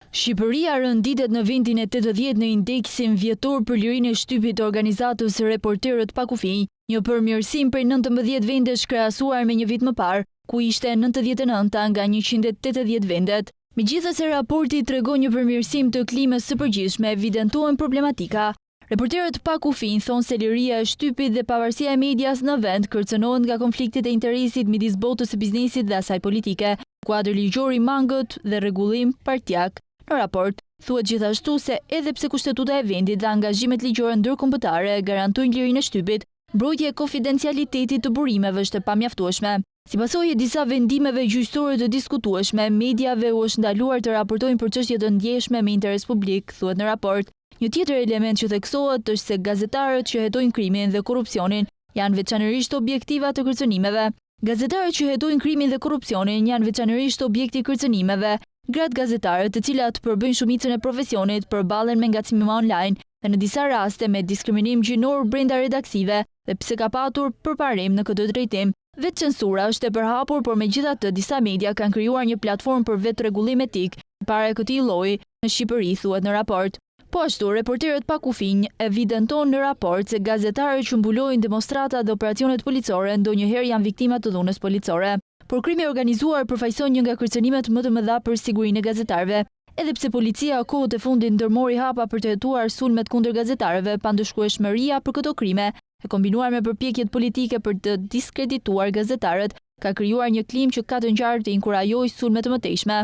Shqipëria rënditet në vendin e 80 në indeksin vjetor për lirinë e shtypit të organizatës Reporterët pa kufi, një përmirësim prej 19 vendesh krahasuar me një vit më parë, ku ishte 99 nga 180 vendet. Megjithase raporti tregon një përmirësim të klimës së përgjithshme, evidentohen problematika. Reporterët pa kufi thonë se liria e shtypit dhe pavarësia e medias në vend kërcënohen nga konfliktet e interesit midis botës së biznesit dhe asaj politike, kuadër ligjor i mangët dhe rregullim partijak. Në raport, thuhet gjithashtu se edhe pse kushtetuta e vendit dhe angazhimet ligjore ndërkombëtare garantojnë lirinë e shtypit, mbrojtja e konfidencialitetit të burimeve është e pamjaftueshme. Si pasojë e disa vendimeve gjyqësore të diskutueshme, mediave u është ndaluar të raportojnë për çështje të ndjeshme me interes publik, thuhet në raport. Një tjetër element që theksohet është se gazetarët që hetojnë krimin dhe korrupsionin janë veçanërisht objektiva të kërcënimeve. Gazetarët që hetojnë krimin dhe korrupsionin janë veçanërisht objekti i kërcënimeve. Gratë gazetarët, të cilat përbëjnë shumicën e profesionit, përballen me ngacmime online dhe në disa raste me diskriminim gjinor brenda redaksive dhe pse ka patur përparim në këtë drejtim. Vetë censura është e përhapur, por megjithatë disa media kanë krijuar një platformë për vetë rregullim etik para këtij lloji në Shqipëri, thuhet në raport. Po ashtu, Reporterët pa kufi evidenton në raport se gazetarët që mbulojnë demonstrata dhe operacionet policore ndonjëherë janë viktima të dhunës policore. Por krimi organizuar përfaqëson një nga kërcënimet më të mëdha për sigurinë e gazetarëve, edhe pse policia kohët e fundit ndërmori hapa për të hetuar sulmet kundër gazetarëve, pandëshkueshmëria për këto krime, e kombinuar me përpjekjet politike për të diskredituar gazetarët, ka krijuar një klim që ka të ngjarë të inkurajojë sulme të mëtejshme.